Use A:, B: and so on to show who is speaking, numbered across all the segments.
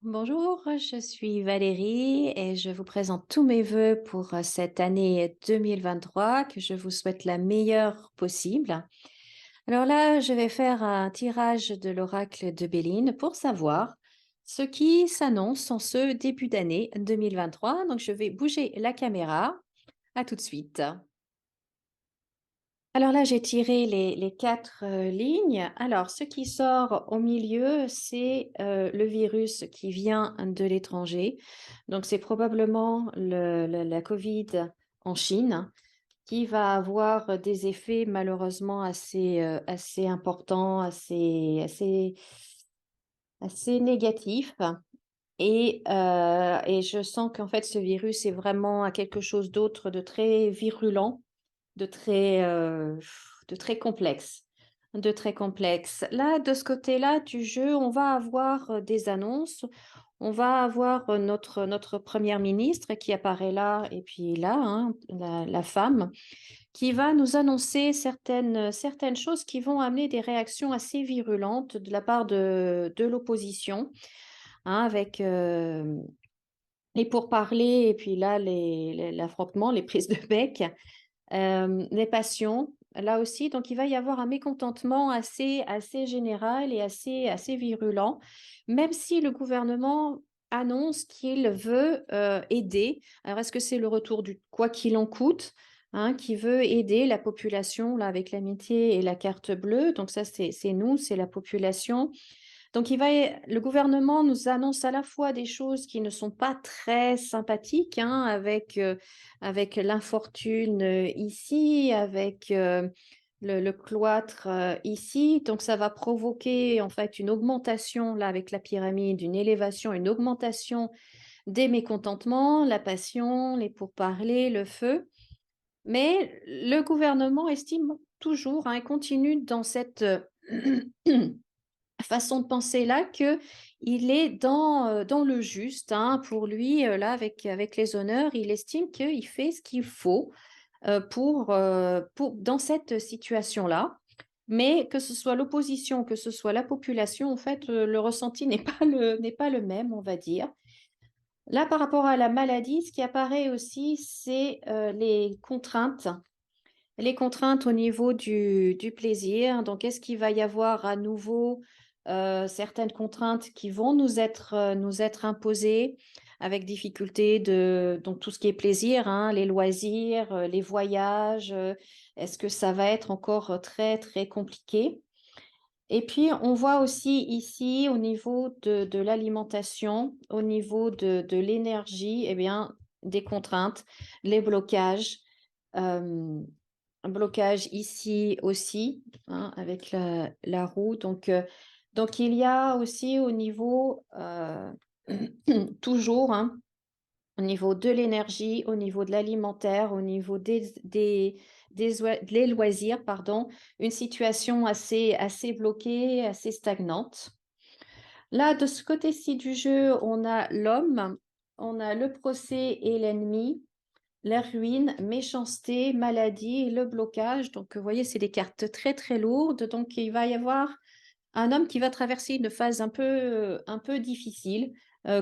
A: Bonjour, je suis Valérie et je vous présente tous mes vœux pour cette année 2023, que je vous souhaite la meilleure possible. Alors là, je vais faire un tirage de l'oracle de Béline pour savoir ce qui s'annonce en ce début d'année 2023. Donc je vais bouger la caméra. À tout de suite. Alors là, j'ai tiré les quatre lignes. Alors, ce qui sort au milieu, c'est le virus qui vient de l'étranger. Donc, c'est probablement la Covid en Chine qui va avoir des effets malheureusement assez importants, assez négatifs. Et je sens qu'en fait, ce virus est vraiment quelque chose d'autre, de très virulent, de très, euh, de très complexe. De très complexe. Là, de ce côté-là du jeu, on va avoir des annonces. On va avoir notre première ministre qui apparaît là, et puis là, hein, la femme, qui va nous annoncer certaines choses qui vont amener des réactions assez virulentes de la part de l'opposition, hein, avec les pourparlers, et puis là, l'affrontement, les prises de bec. Les passions, là aussi, donc il va y avoir un mécontentement assez général et assez virulent, même si le gouvernement annonce qu'il veut aider. Alors, est-ce que c'est le retour du quoi qu'il en coûte, hein, qui veut aider la population là, avec l'amitié et la carte bleue? Donc ça, c'est nous, c'est la population. Donc, le gouvernement nous annonce à la fois des choses qui ne sont pas très sympathiques, hein, avec l'infortune ici, avec le cloître ici. Donc, ça va provoquer en fait une augmentation, là, avec la pyramide, une élévation, une augmentation des mécontentements, la passion, les pourparlers, le feu. Mais le gouvernement estime toujours, hein, et continue dans cette façon de penser là que il est dans le juste, hein. Pour lui, là, avec les honneurs, il estime qu'il fait ce qu'il faut dans cette situation-là. Mais que ce soit l'opposition, que ce soit la population, en fait, le ressenti n'est pas le même, on va dire. Là, par rapport à la maladie, ce qui apparaît aussi, c'est les contraintes. Les contraintes au niveau du plaisir. Donc, est-ce qu'il va y avoir à nouveau certaines contraintes qui vont nous être imposées avec difficulté donc tout ce qui est plaisir, hein, les loisirs, les voyages, est-ce que ça va être encore très, très compliqué? Et puis, on voit aussi ici, au niveau de l'alimentation, au niveau de l'énergie, eh bien, des contraintes, les blocages. euh, un blocage ici aussi, hein, avec la roue. Donc, il y a aussi au niveau, toujours, hein, au niveau de l'énergie, au niveau de l'alimentaire, au niveau des loisirs, pardon, une situation assez bloquée, assez stagnante. Là, de ce côté-ci du jeu, on a l'homme, on a le procès et l'ennemi, la ruine, méchanceté, maladie, le blocage. Donc, vous voyez, c'est des cartes très, très lourdes. Donc, il va y avoir un homme qui va traverser une phase un peu difficile,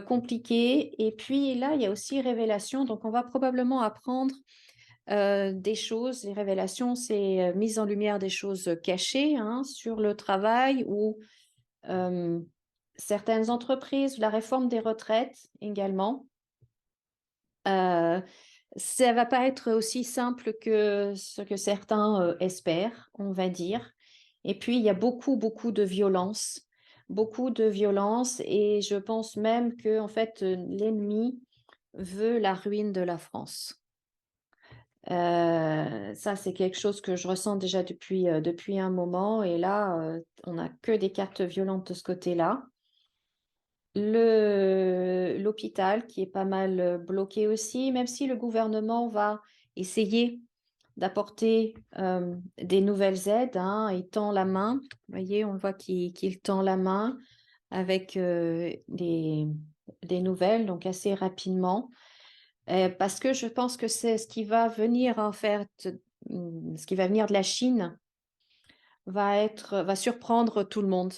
A: compliquée. Et puis là, il y a aussi révélation. Donc, on va probablement apprendre des choses. Les révélations, c'est mise en lumière des choses cachées, hein, sur le travail ou euh, certaines entreprises, la réforme des retraites également. Euh, Ça va pas être aussi simple que ce que certains espèrent, on va dire. Et puis, il y a beaucoup, beaucoup de violence, et je pense même que, en fait, l'ennemi veut la ruine de la France. Ça, c'est quelque chose que je ressens déjà depuis un moment, et là, on n'a que des cartes violentes de ce côté-là. L'hôpital qui est pas mal bloqué aussi, même si le gouvernement va essayer d'apporter des nouvelles aides, hein, il tend la main. Vous voyez, on voit qu'il tend la main avec des nouvelles, donc assez rapidement. Parce que je pense que c'est ce qui va venir en fait, ce qui va venir de la Chine va surprendre tout le monde,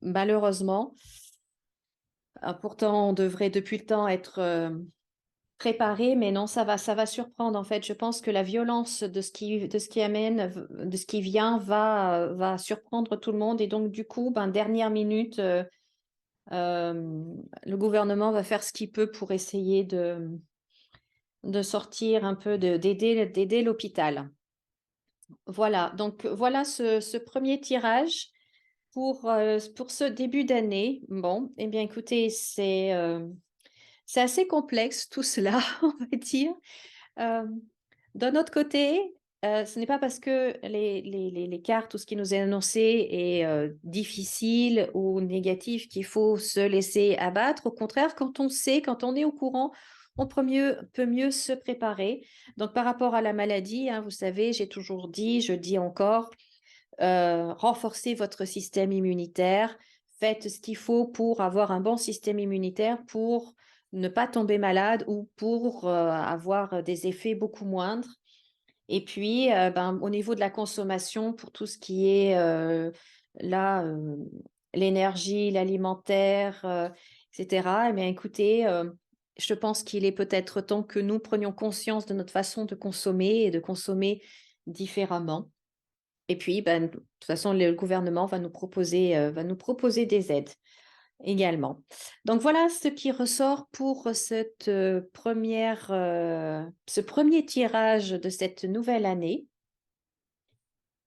A: malheureusement. Pourtant, on devrait depuis le temps être, préparé, mais non, ça va surprendre, en fait. Je pense que la violence de ce qui amène v de ce qui vient va surprendre tout le monde et donc du coup, ben, dernière minute, le gouvernement va faire ce qu'il peut pour essayer de sortir un peu d'aider l'hôpital. Voilà, donc voilà ce 1er tirage pour ce début d'année. Bon, eh bien écoutez, c'est assez complexe tout cela, on va dire. Hem, D'un autre côté, ce n'est pas parce que les cartes ou ce qui nous est annoncé est, difficile ou négatif qu'il faut se laisser abattre. Au contraire, quand on sait, quand on est au courant, on peut mieux se préparer. Donc par rapport à la maladie, hein, vous savez, j'ai toujours dit, je dis encore, renforcez votre système immunitaire. Faites ce qu'il faut pour avoir un bon système immunitaire, pour ne pas tomber malade ou pour, avoir des effets beaucoup moindres. Et puis, ben, au niveau de la consommation, pour tout ce qui est, là, l'énergie, l'alimentaire, et cetera, eh bien, écoutez, je pense qu'il est peut-être temps que nous prenions conscience de notre façon de consommer et de consommer différemment. Et puis, ben, de toute façon, le gouvernement va nous proposer des aides également. Donc voilà ce qui ressort pour ce premier tirage de cette nouvelle année.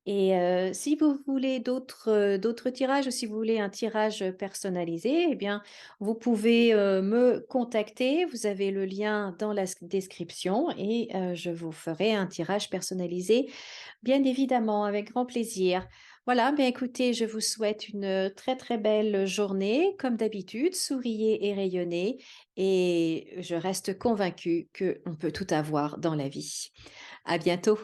A: Et si vous voulez d'autres tirages ou si vous voulez un tirage personnalisé, eh bien, vous pouvez, me contacter. Vous avez le lien dans la description et je vous ferai un tirage personnalisé, bien évidemment, avec grand plaisir. Voilà, bien écoutez, je vous souhaite une très, très belle journée. Comme d'habitude, souriez et rayonnez et je reste convaincue qu'on peut tout avoir dans la vie. À bientôt.